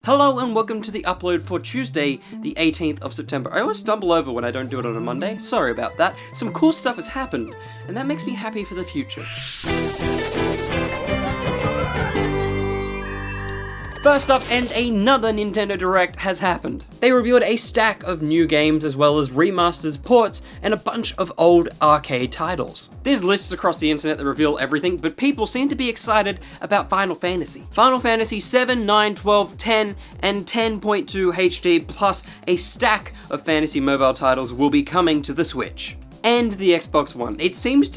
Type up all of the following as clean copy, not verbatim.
Hello and welcome to the upload for Tuesday, the 18th of September. I always stumble over when I don't do it on a Monday, sorry about that. Some cool stuff has happened, and that makes me happy for the future. First up, and another Nintendo Direct has happened. They revealed a stack of new games as well as remasters, ports, and a bunch of old arcade titles. There's lists across the internet that reveal everything, but people seem to be excited about Final Fantasy. Final Fantasy 7, 9, 12, 10, and 10.2 HD, plus a stack of fantasy mobile titles will be coming to the Switch and the Xbox One. It seems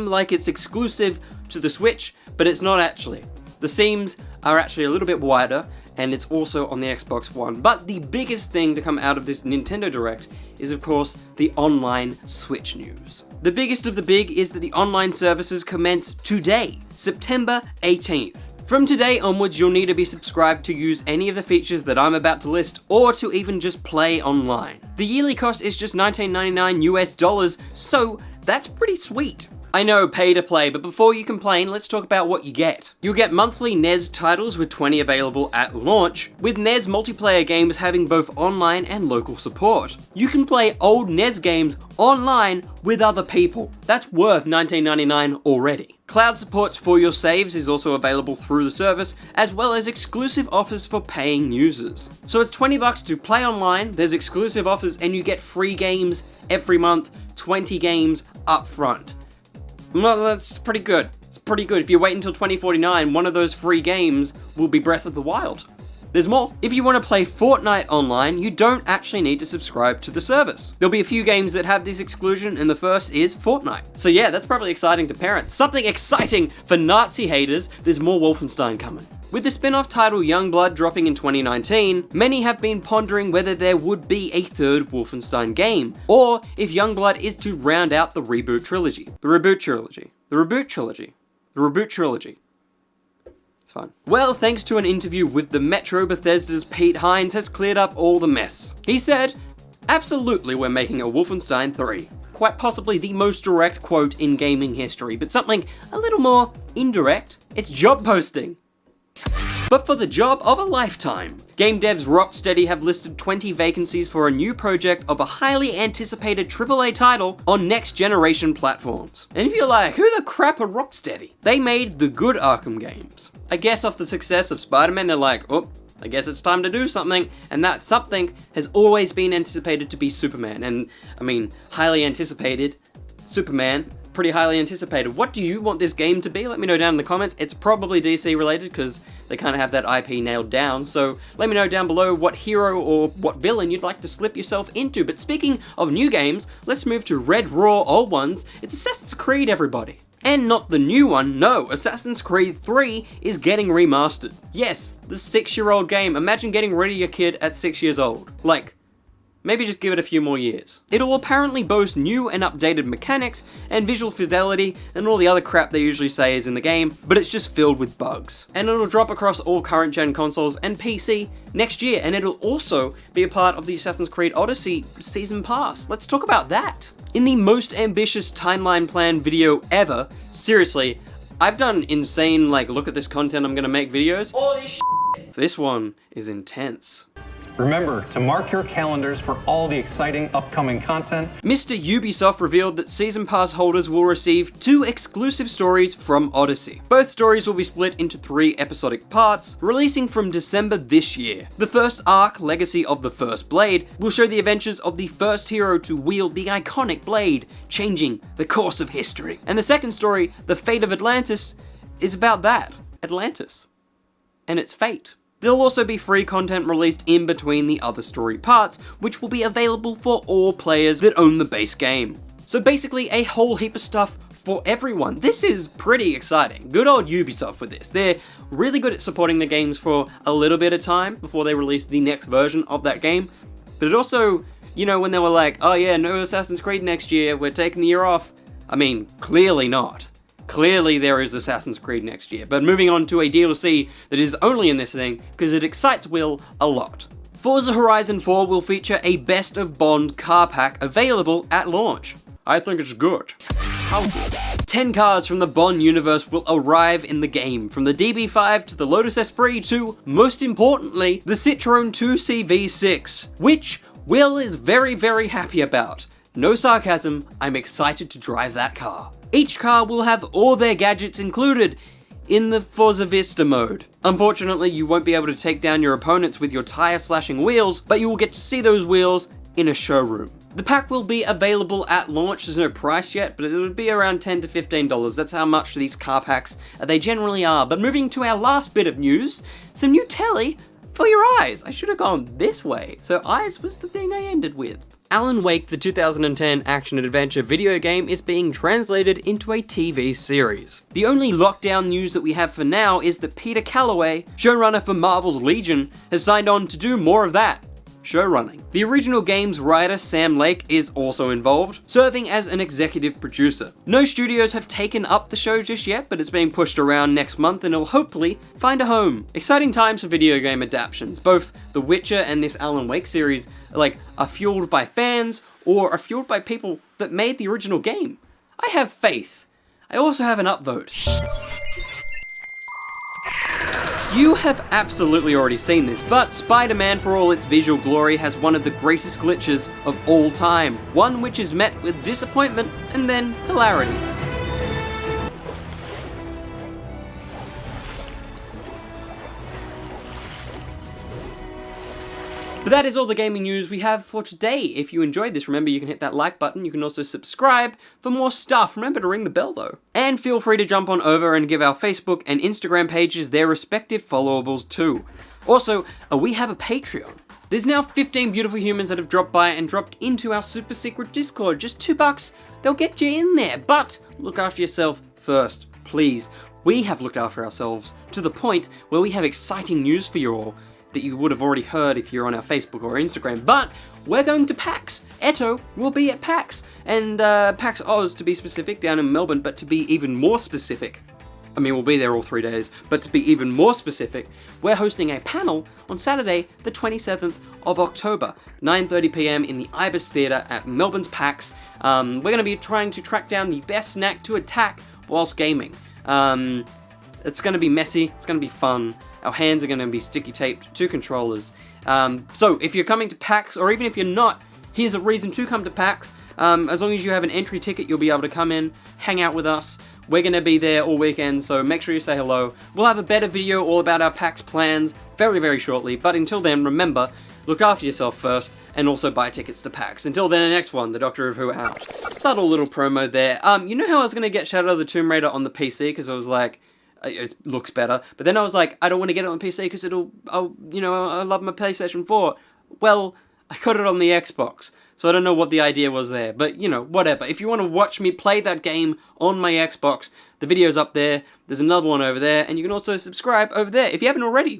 like it's exclusive to the Switch, but it's not actually. The seams are actually a little bit wider, and it's also on the Xbox One. But the biggest thing to come out of this Nintendo Direct is, of course, the online Switch news. The biggest of the big is that the online services commence today, September 18th. From today onwards, you'll need to be subscribed to use any of the features that I'm about to list, or to even just play online. The yearly cost is just $19.99 US, so that's pretty sweet. I know, pay to play, but before you complain, let's talk about what you get. You'll get monthly NES titles with 20 available at launch, with NES multiplayer games having both online and local support. You can play old NES games online with other people. That's worth $19.99 already. Cloud support for your saves is also available through the service, as well as exclusive offers for paying users. So it's $20 to play online, there's exclusive offers, and you get free games every month, 20 games up front. Well, that's pretty good. It's pretty good. If you wait until 2049, one of those free games will be Breath of the Wild. There's more. If you want to play Fortnite online, you don't actually need to subscribe to the service. There'll be a few games that have this exclusion, and the first is Fortnite. So yeah, that's probably exciting to parents. Something exciting for Nazi haters, there's more Wolfenstein coming. With the spin-off title Youngblood dropping in 2019, many have been pondering whether there would be a third Wolfenstein game, or if Youngblood is to round out the reboot trilogy. The reboot trilogy. The reboot trilogy. The reboot trilogy. It's fine. Well, thanks to an interview with the Metro, Bethesda's Pete Hines has cleared up all the mess. He said, "Absolutely, we're making a Wolfenstein 3. Quite possibly the most direct quote in gaming history, but something a little more indirect. It's job posting. But for the job of a lifetime. Game devs Rocksteady have listed 20 vacancies for a new project of a highly anticipated AAA title on next generation platforms." And if you're like, who the crap are Rocksteady? They made the good Arkham games. I guess off the success of Spider-Man, they're like, oh, I guess it's time to do something, and that something has always been anticipated to be Superman. And, I mean, highly anticipated, Superman, pretty highly anticipated. What do you want this game to be? Let me know down in the comments. It's probably DC related, because they kind of have that IP nailed down, so let me know down below what hero or what villain you'd like to slip yourself into. But speaking of new games, let's move to Red Raw old ones. It's Assassin's Creed, everybody. And not the new one, no, Assassin's Creed 3 is getting remastered. Yes, the 6-year-old game. Imagine getting rid of your kid at 6 years old. Like, maybe just give it a few more years. It'll apparently boast new and updated mechanics and visual fidelity and all the other crap they usually say is in the game, but it's just filled with bugs. And it'll drop across all current gen consoles and PC next year, and it'll also be a part of the Assassin's Creed Odyssey Season Pass. Let's talk about that. In the most ambitious timeline plan video ever, seriously, I've done insane, like, look at this content I'm gonna make videos. All this shit. This one is intense. Remember to mark your calendars for all the exciting upcoming content. Mr. Ubisoft revealed that Season Pass holders will receive 2 exclusive stories from Odyssey. Both stories will be split into 3 episodic parts, releasing from December this year. The first arc, Legacy of the First Blade, will show the adventures of the first hero to wield the iconic blade, changing the course of history. And the second story, The Fate of Atlantis, is about that, Atlantis, and its fate. There'll also be free content released in between the other story parts, which will be available for all players that own the base game. So basically a whole heap of stuff for everyone. This is pretty exciting. Good old Ubisoft with this. They're really good at supporting the games for a little bit of time before they release the next version of that game. But it also, you know, when they were like, oh yeah, no Assassin's Creed next year, we're taking the year off. I mean, clearly not. Clearly there is Assassin's Creed next year, but moving on to a DLC that is only in this thing because it excites Will a lot. Forza Horizon 4 will feature a Best of Bond car pack available at launch. I think it's good. How good? 10 cars from the Bond universe will arrive in the game, from the DB5 to the Lotus Esprit to, most importantly, the Citroën 2C V6, which Will is very, very happy about. No sarcasm, I'm excited to drive that car. Each car will have all their gadgets included in the Forza Vista mode. Unfortunately, you won't be able to take down your opponents with your tire slashing wheels, but you will get to see those wheels in a showroom. The pack will be available at launch. There's no price yet, but it would be around $10 to $15. That's how much these car packs they generally are. But moving to our last bit of news, some new telly for your eyes. I should have gone this way. So eyes was the thing I ended with. Alan Wake, the 2010 action-adventure video game, is being translated into a TV series. The only lockdown news that we have for now is that Peter Calloway, showrunner for Marvel's Legion, has signed on to do more of that. Showrunning. The original game's writer Sam Lake is also involved, serving as an executive producer. No studios have taken up the show just yet, but it's being pushed around next month and it'll hopefully find a home. Exciting times for video game adaptations. Both The Witcher and this Alan Wake series are fueled by fans or are fueled by people that made the original game. I have faith. I also have an upvote. You have absolutely already seen this, but Spider-Man, for all its visual glory, has one of the greatest glitches of all time. One which is met with disappointment and then hilarity. But that is all the gaming news we have for today. If you enjoyed this, remember you can hit that like button. You can also subscribe for more stuff. Remember to ring the bell though. And feel free to jump on over and give our Facebook and Instagram pages their respective followables too. Also, we have a Patreon. There's now 15 beautiful humans that have dropped by and dropped into our super secret Discord. Just $2, they'll get you in there. But look after yourself first, please. We have looked after ourselves to the point where we have exciting news for you all that you would have already heard if you're on our Facebook or Instagram, but we're going to PAX. ETTO will be at PAX, and PAX Oz to be specific, down in Melbourne, but to be even more specific, I mean we'll be there all 3 days, but to be even more specific, we're hosting a panel on Saturday the 27th of October, 9:30 PM in the Ibis Theatre at Melbourne's PAX. We're going to be trying to track down the best snack to attack whilst gaming. It's going to be messy, it's going to be fun. Our hands are going to be sticky taped to controllers. So if you're coming to PAX, or even if you're not, here's a reason to come to PAX. As long as you have an entry ticket, you'll be able to come in, hang out with us. We're going to be there all weekend, so make sure you say hello. We'll have a better video all about our PAX plans very, very shortly. But until then, remember, look after yourself first, and also buy tickets to PAX. Until then, the next one, the Doctor of Who out. Subtle little promo there. You know how I was going to get Shadow of the Tomb Raider on the PC, because I was like, it looks better, but then I was like, I don't want to get it on PC because I love my PlayStation 4. Well, I got it on the Xbox, so I don't know what the idea was there, but whatever. If you want to watch me play that game on my Xbox, the video's up there, there's another one over there, and you can also subscribe over there if you haven't already.